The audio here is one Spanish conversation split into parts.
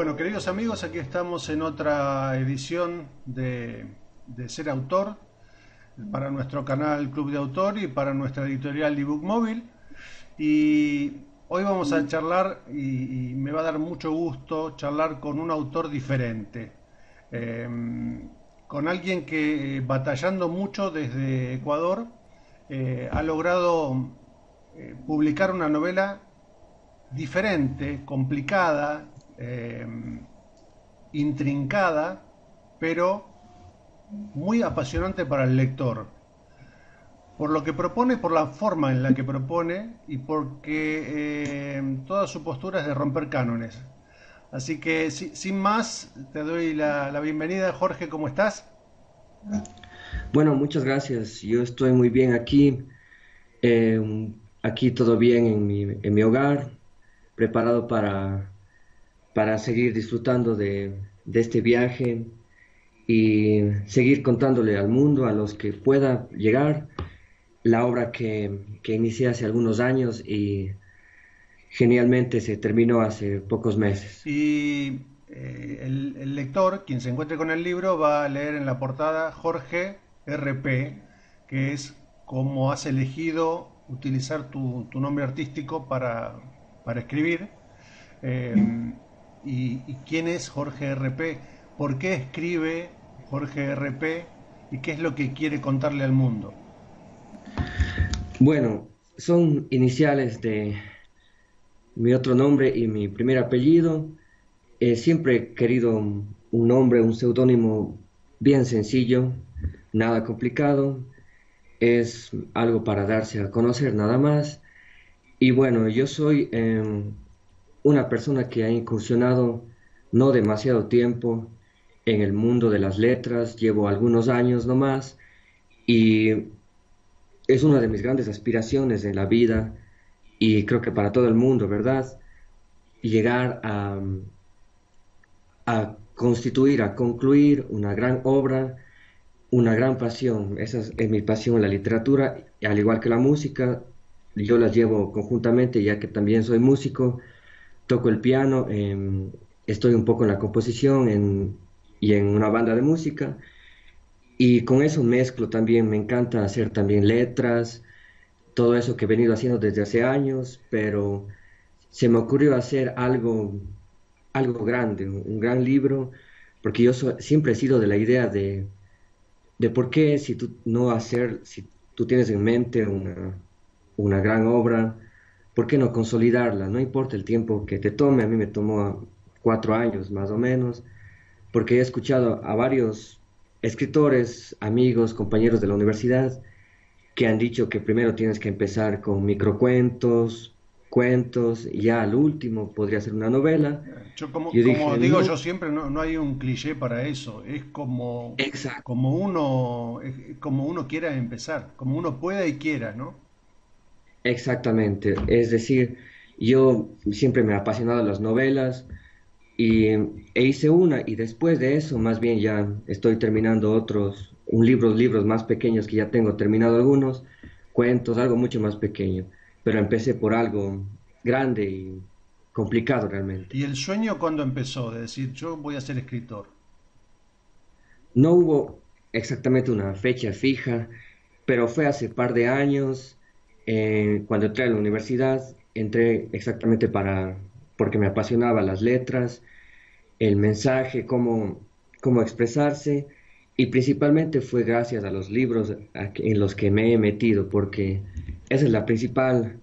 Bueno, queridos amigos, aquí estamos en otra edición de Ser Autor para nuestro canal Club de Autor y para nuestra editorial ebook móvil. Y hoy vamos a charlar y me va a dar mucho gusto charlar con un autor diferente, eh, con alguien que batallando mucho desde Ecuador ha logrado publicar una novela diferente, complicada, intrincada, pero muy apasionante para el lector. Por lo que propone, por la forma en la que propone y porque toda su postura es de romper cánones. Así que sin más, te doy la bienvenida. Jorge, ¿cómo estás? Bueno, muchas gracias. Yo estoy muy bien aquí. Aquí todo bien en mi hogar, preparado para seguir disfrutando de este viaje y seguir contándole al mundo, a los que pueda llegar, la obra que inicié hace algunos años y genialmente se terminó hace pocos meses. Y el lector, quien se encuentre con el libro, va a leer en la portada Jorge RP, que es como has elegido utilizar tu nombre artístico para escribir. Eh, y quién es Jorge RP, por qué escribe Jorge RP y qué es lo que quiere contarle al mundo. Bueno, son iniciales de mi otro nombre y mi primer apellido. Siempre he querido un nombre, un seudónimo bien sencillo, nada complicado, es algo para darse a conocer nada más. Y bueno, yo soy una persona que ha incursionado no demasiado tiempo en el mundo de las letras, llevo algunos años nomás y es una de mis grandes aspiraciones en la vida y creo que para todo el mundo, ¿verdad? Llegar a constituir, a concluir una gran obra, una gran pasión. Esa es mi pasión, la literatura, y al igual que la música, yo las llevo conjuntamente, ya que también soy músico, toco el piano, estoy un poco en la composición y en una banda de música, y con eso mezclo también, me encanta hacer también letras, todo eso que he venido haciendo desde hace años, pero se me ocurrió hacer algo grande, un gran libro, porque siempre he sido de la idea de por qué si tú no hacer, si tú tienes en mente una gran obra, ¿por qué no consolidarla? No importa el tiempo que te tome, a mí me tomó 4 años más o menos, porque he escuchado a varios escritores, amigos, compañeros de la universidad, que han dicho que primero tienes que empezar con microcuentos, cuentos, y ya al último podría ser una novela. Yo Yo como dije, digo no, yo siempre, no hay un cliché para eso, es exacto, como uno quiera empezar, como uno pueda y quiera, ¿no? exactamente. Es decir, yo siempre me ha apasionado las novelas e hice una y después de eso, más bien ya estoy terminando libros más pequeños que ya tengo terminado algunos, cuentos, algo mucho más pequeño, pero empecé por algo grande y complicado realmente. ¿Y el sueño cuándo empezó? De decir, yo voy a ser escritor. No hubo exactamente una fecha fija, pero fue hace par de años, cuando entré a la universidad, entré exactamente porque me apasionaban las letras, el mensaje, cómo expresarse, y principalmente fue gracias a los libros en los que me he metido, porque esa es la principal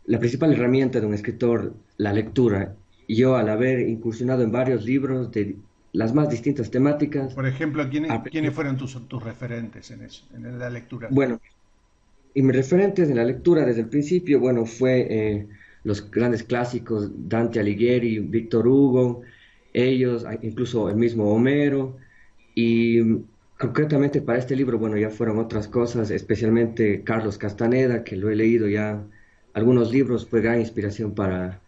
herramienta de un escritor, la lectura. Yo al haber incursionado en varios libros de las más distintas temáticas, Por ejemplo, ¿quiénes aprendí, fueron tus referentes en eso, en la lectura? bueno, y mis referentes en la lectura desde el principio, bueno, fue los grandes clásicos, Dante Alighieri, Víctor Hugo, ellos, incluso el mismo Homero, y concretamente para este libro, bueno, ya fueron otras cosas, especialmente Carlos Castaneda, que lo he leído ya algunos libros, fue gran inspiración para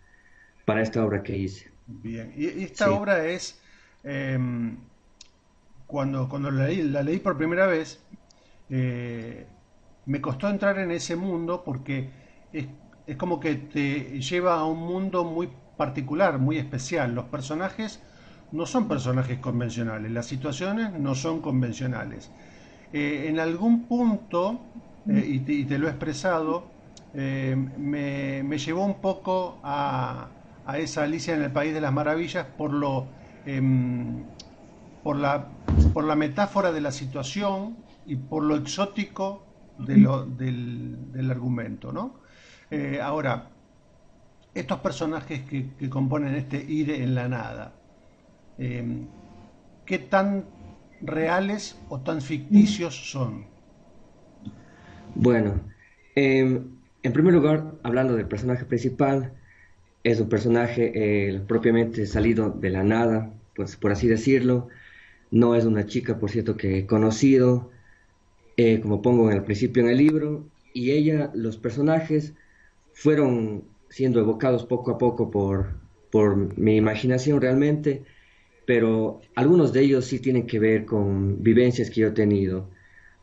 esta obra que hice. Bien, y esta Sí. obra es, em, cuando la leí por primera vez, eh, me costó entrar en ese mundo porque es, es como que te lleva a un mundo muy particular, muy especial. Los personajes no son personajes convencionales, las situaciones no son convencionales. En algún punto, y te lo he expresado, me llevó un poco a esa Alicia en el País de las Maravillas em, por la, por la metáfora de la situación y por lo exótico del argumento, ¿no? Ahora, estos personajes que componen este ir en la nada, eh, ¿qué tan reales o tan ficticios son? Bueno, en primer lugar, hablando del personaje principal, es un personaje propiamente salido de la nada, pues por así decirlo. No es una chica, por cierto, que he conocido, como pongo en el principio en el libro, y ella, los personajes fueron siendo evocados poco a poco por mi imaginación realmente, pero algunos de ellos sí tienen que ver con vivencias que yo he tenido.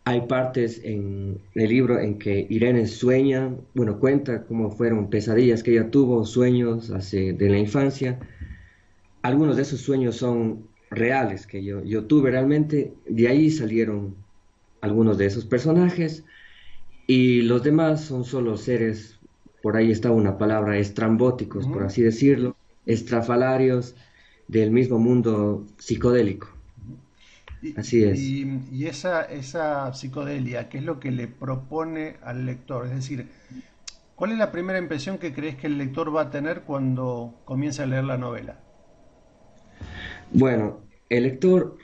Hay partes en el libro en que Irene sueña, bueno, cuenta cómo fueron pesadillas que ella tuvo, sueños de la infancia. Algunos de esos sueños son reales que yo tuve realmente, de ahí salieron algunos de esos personajes y los demás son solo seres, por ahí está una palabra, estrambóticos, por Ujú. así decirlo, estrafalarios del mismo mundo psicodélico. Así es. Y esa psicodelia, ¿qué es lo que le propone al lector? Es decir, ¿cuál es la primera impresión que crees que el lector va a tener cuando comienza a leer la novela? Bueno, el lector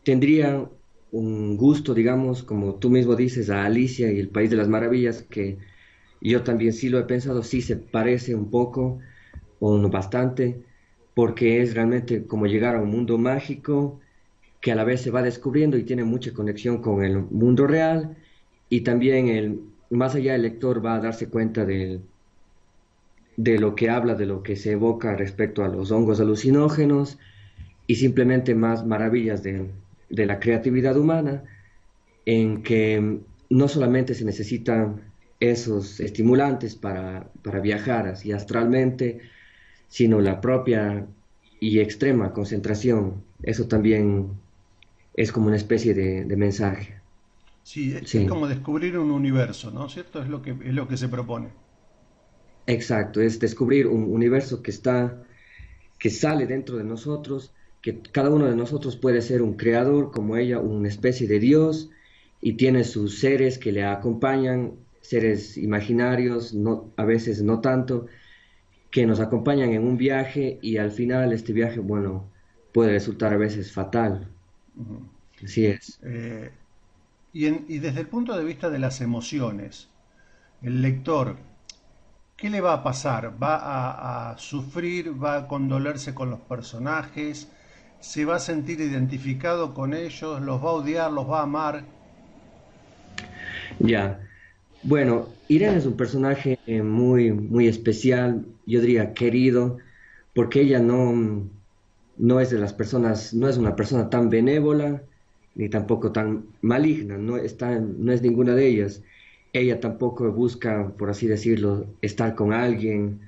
tendría un gusto, digamos, como tú mismo dices, a Alicia y el País de las Maravillas, que yo también sí lo he pensado, sí se parece un poco o no bastante, porque es realmente como llegar a un mundo mágico que a la vez se va descubriendo y tiene mucha conexión con el mundo real y también más allá el lector va a darse cuenta de lo que habla, de lo que se evoca respecto a los hongos alucinógenos y simplemente más maravillas de la creatividad humana en que no solamente se necesitan esos estimulantes para viajar así astralmente, sino la propia y extrema concentración. Eso también es como una especie de mensaje. Sí, es Sí, como descubrir un universo, ¿no? ¿Cierto? Es lo que se propone. exacto. Es descubrir un universo que sale dentro de nosotros, que cada uno de nosotros puede ser un creador, como ella, una especie de Dios, y tiene sus seres que le acompañan, seres imaginarios, no, a veces no tanto, que nos acompañan en un viaje y al final este viaje, bueno, puede resultar a veces fatal. Ujú. Así es. Eh, y desde el punto de vista de las emociones, el lector, ¿qué le va a pasar? ¿Va a sufrir? ¿Va a condolerse con los personajes? ¿Se va a sentir identificado con ellos? ¿Los va a odiar? ¿Los va a amar? Ya. Bueno, Irene es un personaje muy, muy especial, yo diría querido, porque ella no es de las personas, no es una persona tan benévola, ni tampoco tan maligna, no es ninguna de ellas. Ella tampoco busca, por así decirlo, estar con alguien.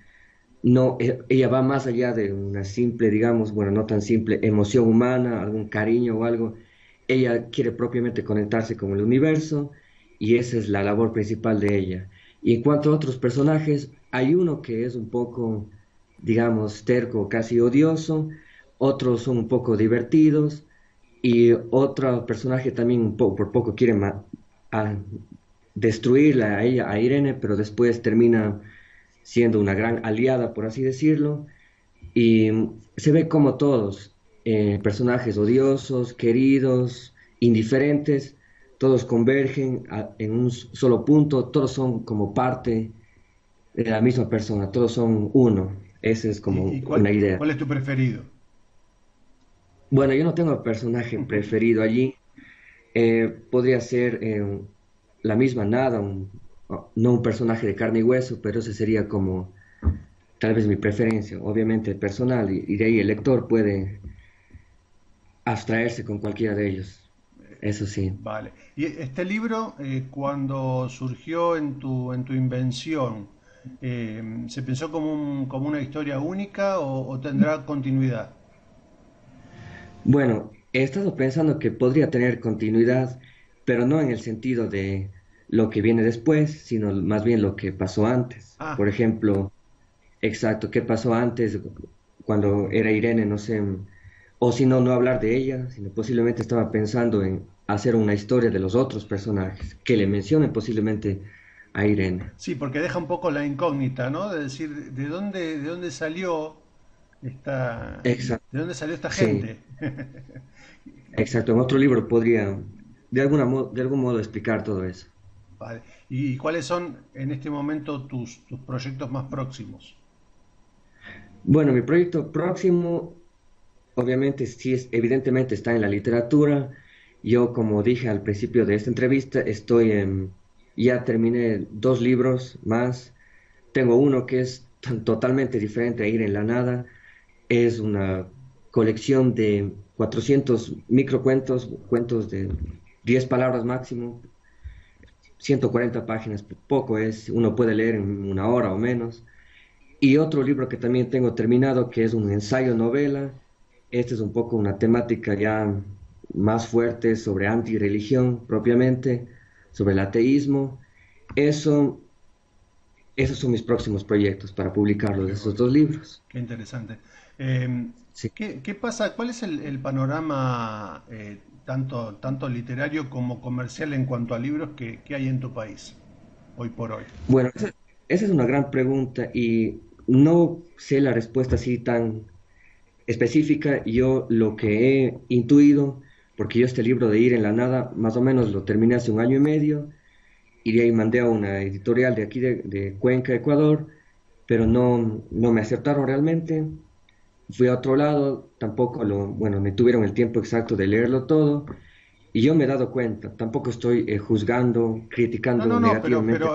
No, ella va más allá de una simple, digamos, bueno, no tan simple emoción humana, algún cariño o algo. Ella quiere propiamente conectarse con el universo y esa es la labor principal de ella. Y en cuanto a otros personajes, hay uno que es un poco, digamos, terco, casi odioso, otros son un poco divertidos y otro personaje también por poco quiere a destruirla a ella, a Irene, pero después termina siendo una gran aliada, por así decirlo, y se ve como todos, personajes odiosos, queridos, indiferentes, todos convergen en un solo punto, todos son como parte de la misma persona, todos son uno. Esa es ¿Y como una idea. cuál es tu preferido? Bueno, yo no tengo personaje preferido allí. Podría ser la misma nada, no un personaje de carne y hueso, pero ese sería como tal vez mi preferencia, obviamente personal, y de ahí el lector puede abstraerse con cualquiera de ellos. Eso sí. Vale. Y este libro, cuando surgió en tu invención, ¿Se pensó como como una historia única o tendrá continuidad? Bueno, he estado pensando que podría tener continuidad, pero no en el sentido de lo que viene después, sino más bien lo que pasó antes. Ah, Por ejemplo, exacto, qué pasó antes cuando era Irene, no sé, o si no, no hablar de ella, sino posiblemente estaba pensando en hacer una historia de los otros personajes que le mencionen posiblemente a Irene. sí, porque deja un poco la incógnita, ¿no? De decir, de dónde salió esta, Exacto, de dónde salió esta sí, gente? exacto. En otro libro podría de algún modo explicar todo eso. Vale. ¿Y cuáles son en este momento tus proyectos más próximos? Bueno, mi proyecto próximo, obviamente, sí es, evidentemente está en la literatura. Yo, como dije al principio de esta entrevista, ya terminé dos libros más. Tengo uno que es totalmente diferente a Ir en la Nada. Es una colección de 400 microcuentos, cuentos de 10 palabras máximo, 140 páginas, poco es, uno puede leer en una hora o menos. Y otro libro que también tengo terminado, que es un ensayo novela. Este es un poco una temática ya más fuerte sobre antirreligión propiamente, sobre el ateísmo. Eso, esos son mis próximos proyectos para publicarlos de Qué esos bueno, dos libros. qué interesante. Eh, Sí. ¿Qué pasa? ¿Cuál es el panorama tanto literario como comercial en cuanto a libros que hay en tu país hoy por hoy? Bueno, esa es una gran pregunta y no sé la respuesta así tan específica. Yo lo que he intuido, porque yo este libro de Ir en la Nada, más o menos lo terminé hace un año y medio, y de ahí mandé a una editorial de aquí de Cuenca, Ecuador, pero no me aceptaron realmente. Fui a otro lado, tampoco bueno, me tuvieron el tiempo exacto de leerlo todo, y yo me he dado cuenta, tampoco estoy juzgando, No, no, criticando no, negativamente.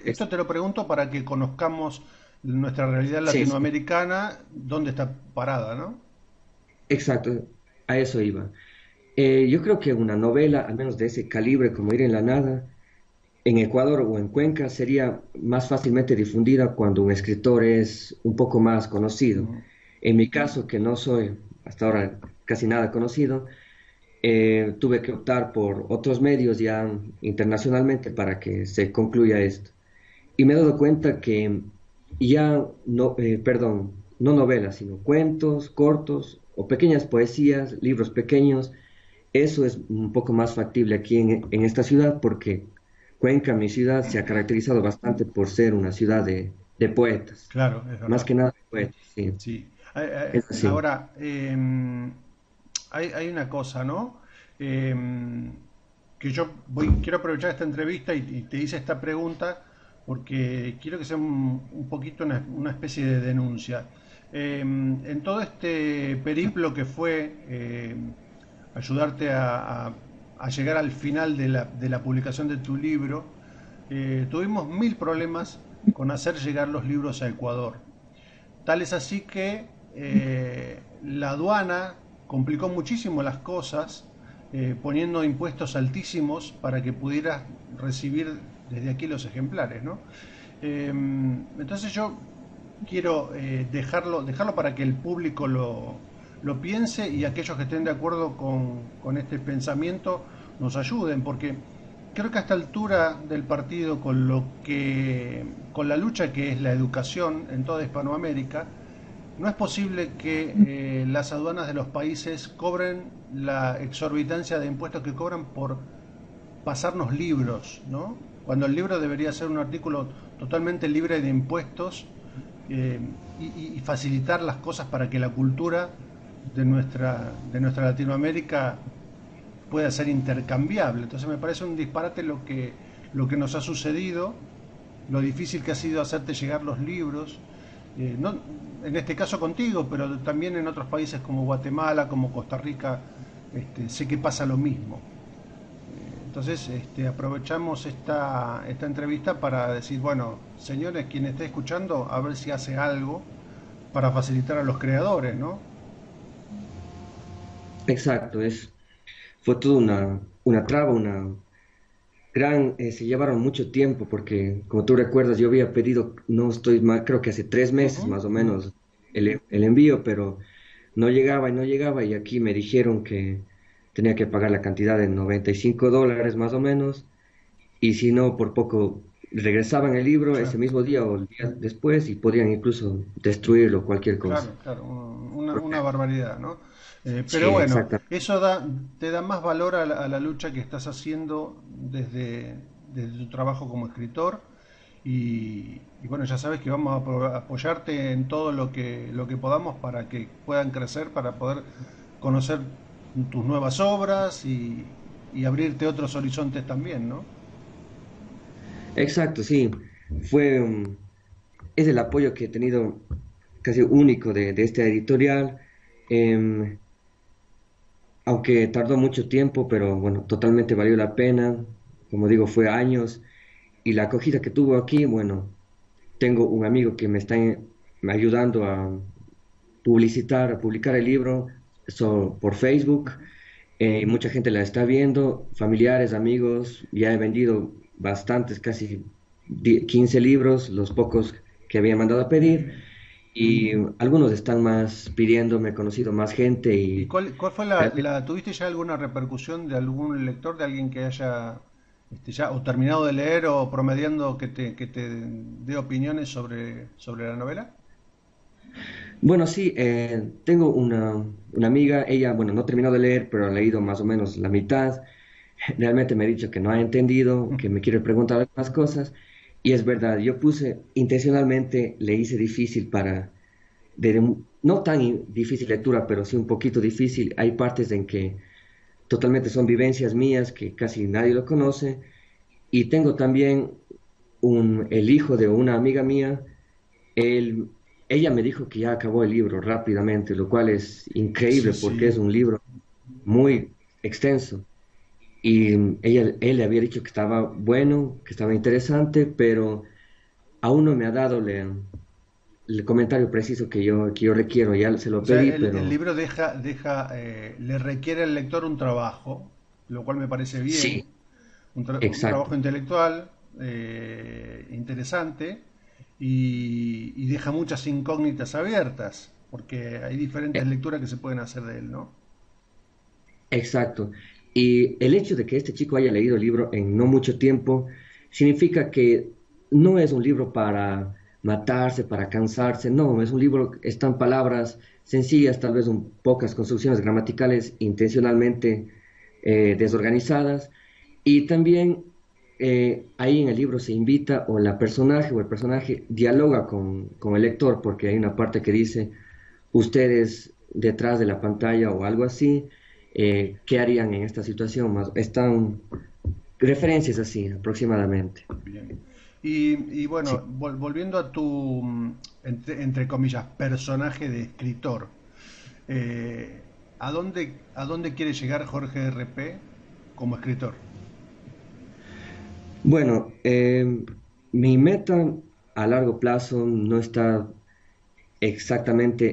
esto Es- te lo pregunto para que conozcamos nuestra realidad sí, sí, latinoamericana, dónde está parada, ¿no? exacto, a eso iba. Yo creo que una novela, al menos de ese calibre como Ir en la Nada, en Ecuador o en Cuenca sería más fácilmente difundida cuando un escritor es un poco más conocido. Ujú. En mi caso, que no soy hasta ahora casi nada conocido, tuve que optar por otros medios ya internacionalmente para que se concluya esto. Y me he dado cuenta que ya no, perdón, no novelas, sino cuentos cortos o pequeñas poesías, libros pequeños, eso es un poco más factible aquí en esta ciudad porque Cuenca, mi ciudad, se ha caracterizado bastante por ser una ciudad de poetas, Claro, es más verdad. que nada de poetas, sí, Sí. es así. Ahora, hay una cosa, ¿no? Que quiero aprovechar esta entrevista y te hice esta pregunta porque quiero que sea un poquito una especie de denuncia. En todo este periplo que fue ayudarte a llegar al final de la publicación de tu libro, tuvimos mil problemas con hacer llegar los libros a Ecuador. Tal es así que la aduana complicó muchísimo las cosas, poniendo impuestos altísimos para que pudieras recibir desde aquí los ejemplares, ¿no? Entonces yo quiero dejarlo para que el público lo piense y aquellos que estén de acuerdo con este pensamiento nos ayuden, porque creo que a esta altura del partido, con la lucha que es la educación en toda Hispanoamérica, no es posible que las aduanas de los países cobren la exorbitancia de impuestos que cobran por pasarnos libros, ¿no? Cuando el libro debería ser un artículo totalmente libre de impuestos eh, y facilitar las cosas para que la cultura de nuestra Latinoamérica pueda ser intercambiable. Entonces me parece un disparate lo que nos ha sucedido, lo difícil que ha sido hacerte llegar los libros, no, en este caso contigo, pero también en otros países como Guatemala, como Costa Rica, sé que pasa lo mismo. Entonces, aprovechamos esta entrevista para decir, bueno, señores, quien esté escuchando, a ver si hace algo para facilitar a los creadores, ¿no? Exacto, fue toda una traba, se llevaron mucho tiempo porque, como tú recuerdas, yo había pedido, no estoy mal, creo que hace 3 meses Ujú, más o ujú. menos el envío, pero no llegaba y no llegaba y aquí me dijeron que tenía que pagar la cantidad de $95 más o menos y si no, por poco regresaban el libro ese Claro, mismo día o el día después y podían incluso destruirlo, cualquier cosa. claro, claro, una barbaridad, ¿no? Sí, Pero bueno, exactamente. eso te da más valor a la lucha que estás haciendo desde tu trabajo como escritor. Y bueno, ya sabes que vamos a apoyarte en todo lo que podamos para que puedan crecer, para poder conocer tus nuevas obras y abrirte otros horizontes también, ¿no? Exacto, sí. Fue, es el apoyo que he tenido casi único de esta editorial. Em, Aunque tardó mucho tiempo, pero bueno, totalmente valió la pena. Como digo, fue años. Y la acogida que tuvo aquí, bueno, tengo un amigo que me está ayudando a publicitar, a publicar el libro por Facebook. Mucha gente la está viendo, familiares, amigos. Ya he vendido bastantes, casi 15 libros, los pocos que había mandado a Qué pedir. bien. Y algunos están más pidiéndome, he conocido más gente ¿Y y cuál fue realmente tuviste ya alguna repercusión de algún lector, de alguien que haya ya o terminado de leer o promediando que te dé opiniones sobre la novela? bueno, sí, tengo una amiga, ella, bueno, no terminó de leer, pero ha leído más o menos la mitad. Realmente me ha dicho que no ha entendido, que me quiere preguntar algunas cosas. Y es verdad, yo puse, intencionalmente le hice difícil no tan difícil lectura, pero sí un poquito difícil. Hay partes en que totalmente son vivencias mías que casi nadie lo conoce. Y tengo también el hijo de una amiga mía. Él, ella me dijo que ya acabó el libro rápidamente, lo cual es Sí, increíble porque sí. es un libro muy extenso. Y él le había dicho que estaba bueno, que estaba interesante, pero aún no me ha dado el comentario preciso que yo requiero. Ya se O lo sea, pedí, el pero libro le requiere al lector un trabajo, lo cual me parece bien, sí, un trabajo exacto. intelectual interesante y deja muchas incógnitas abiertas, porque hay diferentes E- lecturas que se pueden hacer de él, ¿no? Exacto. Y el hecho de que este chico haya leído el libro en no mucho tiempo significa que no es un libro para matarse, para cansarse, no, es un libro, están palabras sencillas, tal vez pocas construcciones gramaticales intencionalmente desorganizadas. Y también ahí en el libro se invita o la personaje o el personaje dialoga con el lector, porque hay una parte que dice ustedes detrás de la pantalla o algo así, ¿qué harían en esta situación? Están referencias así aproximadamente. Bien. Y Sí. bueno, volviendo a tu, entre comillas, personaje de escritor, eh, a dónde quiere llegar Jorge RP como escritor? Bueno, mi meta a largo plazo no está exactamente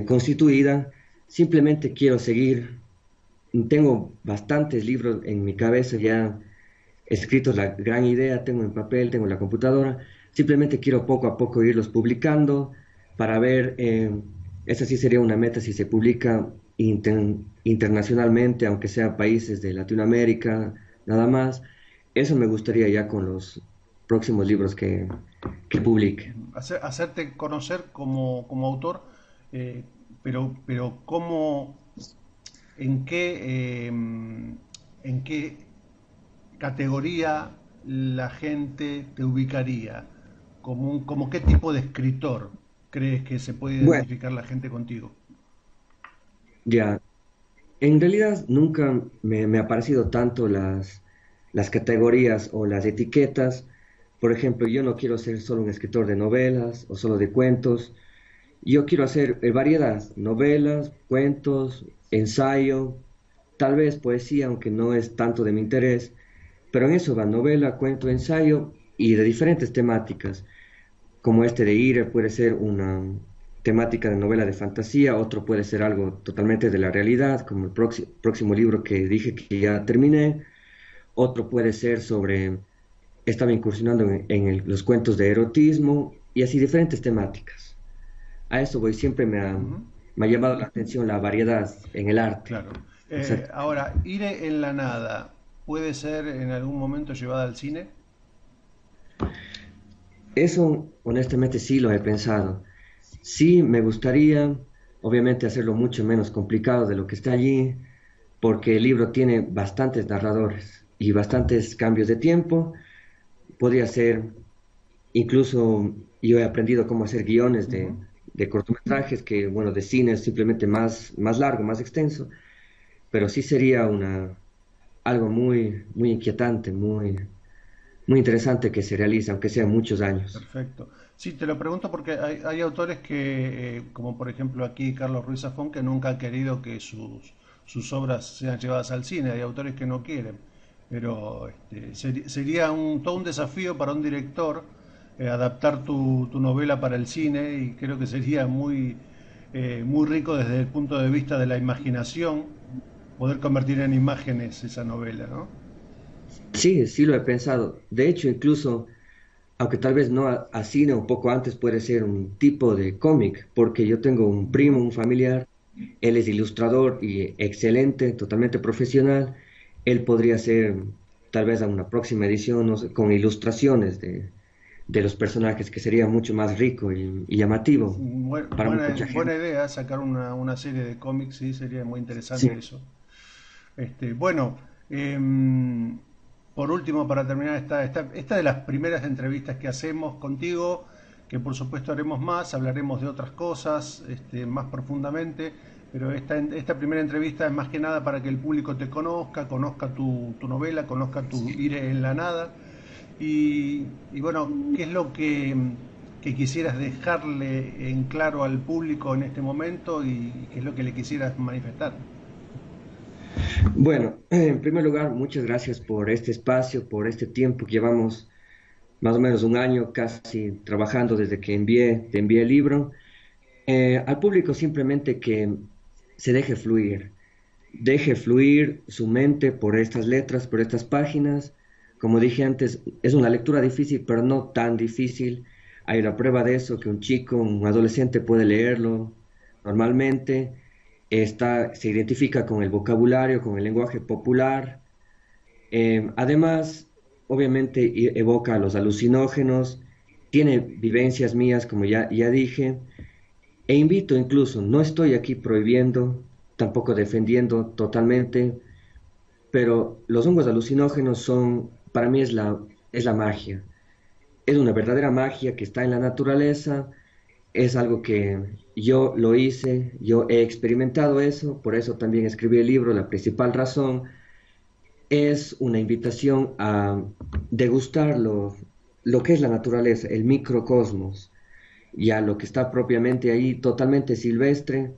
constituida, simplemente quiero seguir. Tengo bastantes libros en mi cabeza ya escritos, la gran idea, tengo en papel, tengo en la computadora, simplemente quiero poco a poco irlos publicando para ver, esa sí sería una meta si se publica internacionalmente, aunque sea países de Latinoamérica, nada más. Eso me gustaría ya con los próximos libros que publique. Hacerte conocer como autor, eh, pero cómo, en qué categoría la gente te ubicaría, como qué tipo de escritor crees que se puede Bueno, identificar la gente contigo. ya, en realidad nunca me ha parecido tanto las categorías o las etiquetas. Por ejemplo, yo no quiero ser solo un escritor de novelas o solo de cuentos. Yo quiero hacer variedad, novelas, cuentos, ensayo, tal vez poesía, aunque no es tanto de mi interés, pero en eso va novela, cuento, ensayo y de diferentes temáticas, como este de Ira puede ser una temática de novela de fantasía, otro puede ser algo totalmente de la realidad, como el próximo libro que dije que ya terminé. otro puede ser sobre, estaba incursionando los cuentos de erotismo y así diferentes temáticas. A eso voy, siempre Ujú. me ha llamado la atención la variedad en el arte. Claro. Exacto. Ahora, Ir en la nada, ¿puede ser en algún momento llevada al cine? Eso, honestamente, sí lo he pensado. Sí, me gustaría, obviamente, hacerlo mucho menos complicado de lo que está allí, porque el libro tiene bastantes narradores y bastantes cambios de tiempo. Podría ser, incluso yo he aprendido cómo hacer guiones Ujú. de cortometrajes, que, bueno, de cine es simplemente más largo, más extenso, pero sí sería algo muy inquietante, muy interesante que se realice, aunque sea muchos años. Perfecto. Sí, te lo pregunto porque hay autores que, como por ejemplo aquí Carlos Ruiz Zafón, que nunca ha querido que sus obras sean llevadas al cine. Hay autores que no quieren. Pero sería todo un desafío para un director adaptar tu novela para el cine y creo que sería muy rico desde el punto de vista de la imaginación poder convertir en imágenes esa novela, ¿no? Sí, sí lo he pensado. De hecho, incluso, aunque tal vez no a cine, un poco antes puede ser un tipo de cómic, porque yo tengo un primo, Ujú. un familiar, él es ilustrador y excelente, totalmente profesional. Él podría ser tal vez a una próxima edición, no sé, con ilustraciones de los personajes, que sería mucho más rico y llamativo para mucha Buena gente. idea sacar una serie de cómics, sí, sería muy Sí, interesante eso. Bueno, em, por último, para terminar esta de las primeras entrevistas que hacemos contigo, que por supuesto haremos más, hablaremos de otras cosas más profundamente, pero esta primera entrevista es más que nada para que el público te conozca, conozca tu novela, conozca tu Ir en la nada. Y bueno, ¿qué es lo que quisieras dejarle en claro al público en este momento y qué es lo que le quisieras manifestar? bueno, en primer lugar, muchas gracias por este espacio, por este tiempo que llevamos más o menos un año casi trabajando desde que te envié el libro. Al público simplemente que se deje fluir su mente por estas letras, por estas páginas. Como dije antes, es una lectura difícil, pero no tan difícil. Hay la prueba de eso, que un chico, un adolescente puede leerlo normalmente, se identifica con el vocabulario, con el lenguaje popular. Además, obviamente evoca a los alucinógenos, tiene vivencias mías, como ya dije, e invito incluso, no estoy aquí prohibiendo, tampoco defendiendo totalmente, pero los hongos alucinógenos son, para mí es la magia. Es una verdadera magia que está en la naturaleza, es algo que yo lo hice, yo he experimentado eso, por eso también escribí el libro. La principal razón es una invitación a degustar lo que es la naturaleza, el microcosmos, y a lo que está propiamente ahí totalmente silvestre,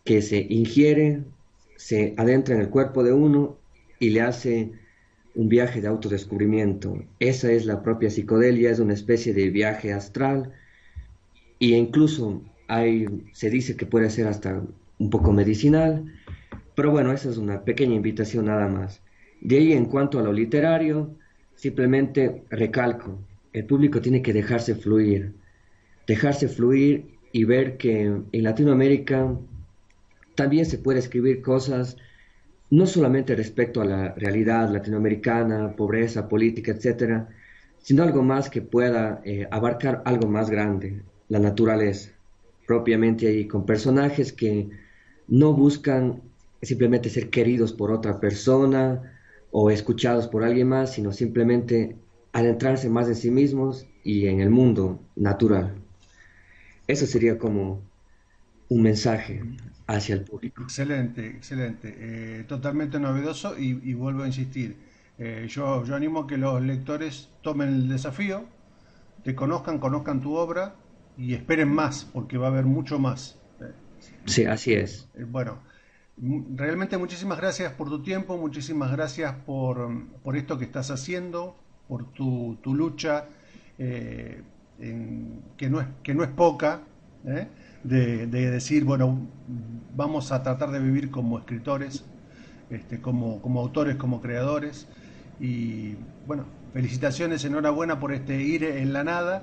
que se ingiere, se adentra en el cuerpo de uno y le hace un viaje de autodescubrimiento. Esa es la propia psicodelia, es una especie de viaje astral, y incluso se dice que puede ser hasta un poco medicinal, pero bueno, esa es una pequeña invitación nada más. De ahí, en cuanto a lo literario, simplemente recalco, el público tiene que dejarse fluir y ver que en Latinoamérica también se puede escribir cosas no solamente respecto a la realidad latinoamericana, pobreza, política, etcétera, sino algo más que pueda abarcar algo más grande, la naturaleza, propiamente ahí, con personajes que no buscan simplemente ser queridos por otra persona o escuchados por alguien más, sino simplemente adentrarse más en sí mismos y en el mundo natural. Eso sería como un mensaje hacia el público. Excelente, excelente. Totalmente novedoso y vuelvo a insistir. Yo animo a que los lectores tomen el desafío, te conozcan, conozcan tu obra y esperen más, porque va a haber mucho más. Sí, así es. Bueno, realmente muchísimas gracias por tu tiempo, muchísimas gracias por esto que estás haciendo, por tu lucha, eh, que no es poca, ¿eh? De decir, bueno, vamos a tratar de vivir como escritores, como autores, como creadores. Y bueno, felicitaciones, enhorabuena por este Ire en la Nada.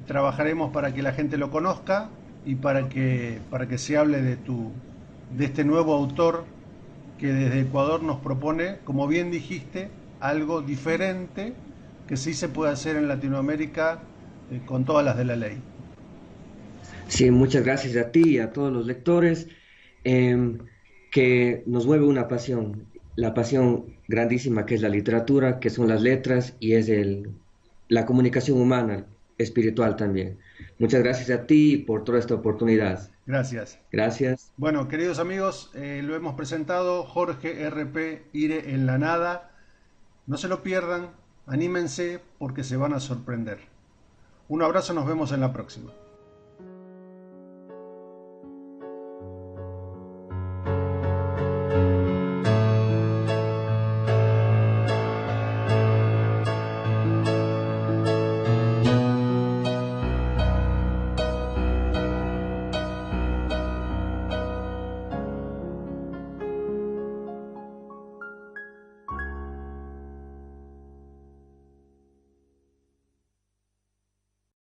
Trabajaremos para que la gente lo conozca y para que se hable de este nuevo autor que desde Ecuador nos propone, como bien dijiste, algo diferente que sí se puede hacer en Latinoamérica con todas las de la ley. Sí, muchas gracias a ti y a todos los lectores, em, que nos mueve una pasión, la pasión grandísima que es la literatura, que son las letras y es la comunicación humana, espiritual también. Muchas gracias a ti por toda esta oportunidad. Gracias. Gracias. Bueno, queridos amigos, lo hemos presentado, Jorge RP Ire en la Nada. No se lo pierdan, anímense porque se van a sorprender. Un abrazo, nos vemos en la próxima.